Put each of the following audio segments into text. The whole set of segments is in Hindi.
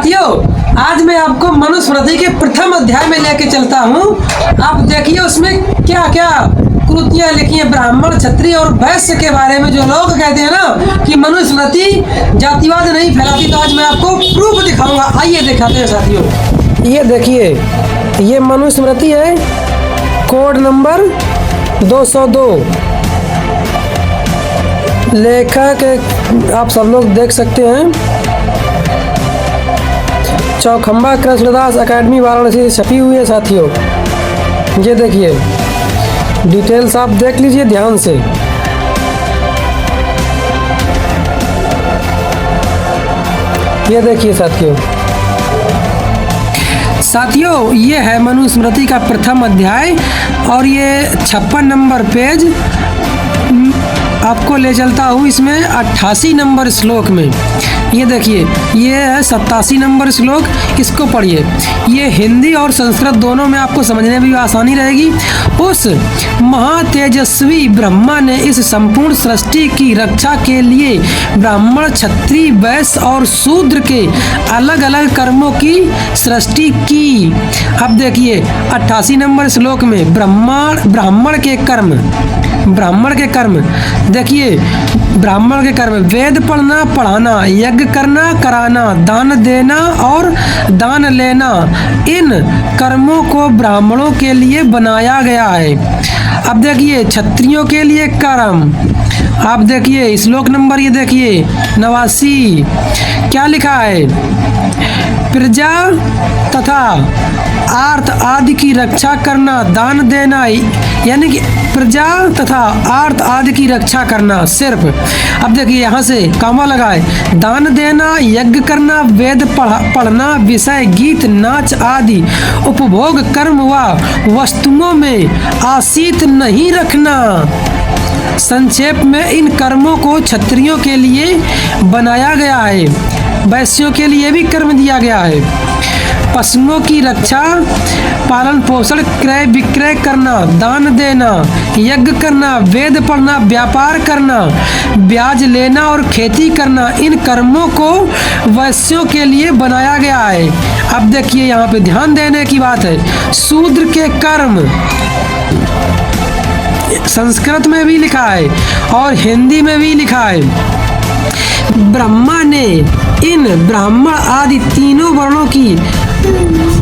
साथियों, आज मैं आपको मनुस्मृति के प्रथम अध्याय में लेके चलता हूँ। आप देखिए उसमें क्या क्या कृतियां लिखी हैं ब्राह्मण, क्षत्रिय और वैश्य के बारे में। जो लोग कहते हैं ना कि मनुस्मृति जातिवाद नहीं फैलाती, तो आज मैं आपको प्रूफ दिखाऊंगा। आइए दिखाते हैं साथियों। ये देखिए, ये मनुस्मृति है, कोड नंबर 202। लेखक आप सब लोग देख सकते हैं, चौखंबा कृष्णदास अकेडमी वाराणसी से छपी हुई है साथियों। ये देखिए, डिटेल्स आप देख लीजिए ध्यान से। ये देखिए साथियों, ये है मनुस्मृति का प्रथम अध्याय और ये 56 नंबर पेज आपको ले चलता हूँ। इसमें 88 नंबर श्लोक में ये देखिए, ये है 87 नंबर श्लोक। इसको पढ़िए, ये हिंदी और संस्कृत दोनों में आपको समझने में भी आसानी रहेगी। उस महातेजस्वी ब्रह्मा ने इस संपूर्ण सृष्टि की रक्षा के लिए ब्राह्मण, क्षत्रिय, वैश्य और शूद्र के अलग अलग कर्मों की सृष्टि की। अब देखिए 88 नंबर श्लोक में ब्राह्मण के कर्म देखिए, ब्राह्मण के कर्म वेद पढ़ना, पढ़ाना, यज्ञ करना, कराना, दान देना और दान लेना, इन कर्मों को ब्राह्मणों के लिए बनाया गया है। अब देखिए क्षत्रियों के लिए कर्म, आप देखिए श्लोक नंबर ये देखिए 89, क्या लिखा है? प्रजा तथा आर्त आदि की रक्षा करना, दान देना, यानी कि प्रजा तथा आर्त आदि की रक्षा करना सिर्फ। अब देखिए यहाँ से कामा लगाए, दान देना, यज्ञ करना, वेद पढ़ना, विषय, गीत, नाच आदि उपभोग कर्म व वस्तुओं में आसीत नहीं रखना। संक्षेप में इन कर्मों को क्षत्रियों के लिए बनाया गया है, वैश्यों के लिए भी कर्म दिया गया है। पशुओं की रक्षा, पालन पोषण, क्रय विक्रय करना, दान देना, यज्ञ करना, वेद पढ़ना, व्यापार करना, ब्याज लेना और खेती करना, इन कर्मों को वैश्यों के लिए बनाया गया है। अब देखिए यहाँ पे ध्यान देने की बात है, शूद्र के कर्म संस्कृत में भी लिखा है और हिंदी में भी लिखा है। ब्रह्मा ने इन ब्राह्मण आदि तीनों वर्णों की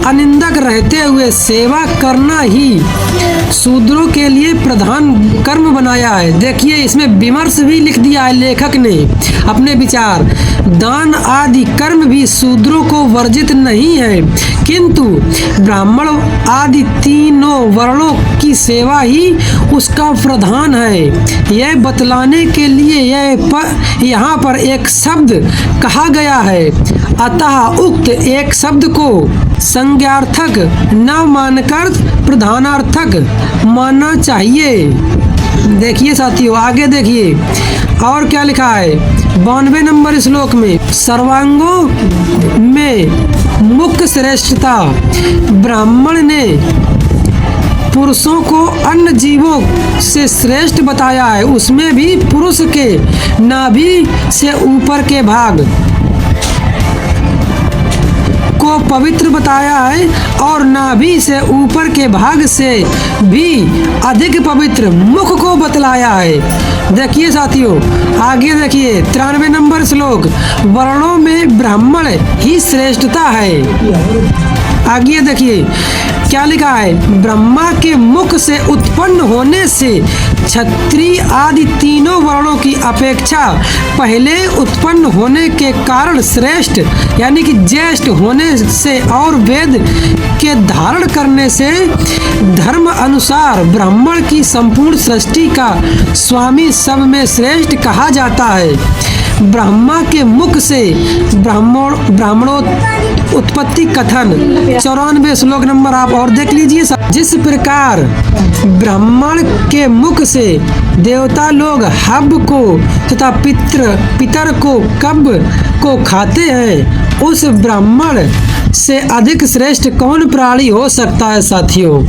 अनिंदक रहते हुए सेवा करना ही शूद्रों के लिए प्रधान कर्म बनाया है। देखिए इसमें विमर्श भी लिख दिया है लेखक ने अपने विचार। दान आदि कर्म भी शूद्रों को वर्जित नहीं है, किंतु ब्राह्मण आदि तीनों वर्णों की सेवा ही उसका प्रधान है। यह बतलाने के लिए यहाँ पर एक शब्द कहा गया है, अतः उक्त एक शब्द को संज्ञार्थक न मानकर प्रधानार्थक मानना चाहिए। देखिए साथियों, आगे देखिए और क्या लिखा है 92 नंबर श्लोक में, सर्वांगों में मुख्य श्रेष्ठता ब्राह्मण ने पुरुषों को अन्य जीवों से श्रेष्ठ बताया है। उसमें भी पुरुष के नाभि से ऊपर के भाग को पवित्र बताया है और नाभि से ऊपर के भाग से भी अधिक पवित्र मुख को बतलाया है। देखिए साथियों, आगे देखिए 93 नंबर श्लोक, वर्णों में ब्राह्मण ही श्रेष्ठता है। आगे देखिए क्या लिखा है, ब्रह्मा के मुख से उत्पन्न होने से क्षत्रिय आदि तीनों वर्णों की अपेक्षा पहले उत्पन्न होने के कारण श्रेष्ठ, यानी कि ज्येष्ठ होने से और वेद के धारण करने से धर्म अनुसार ब्राह्मण की संपूर्ण सृष्टि का स्वामी सब में श्रेष्ठ कहा जाता है। ब्रह्मा के मुख से ब्राह्मणों उत्पत्ति कथन 94 श्लोक नंबर आप और देख लीजिए। जिस प्रकार ब्राह्मण के मुख से देवता लोग हब को तथा पितर को कब को खाते हैं, उस ब्राह्मण से अधिक श्रेष्ठ कौन प्राणी हो सकता है साथियों।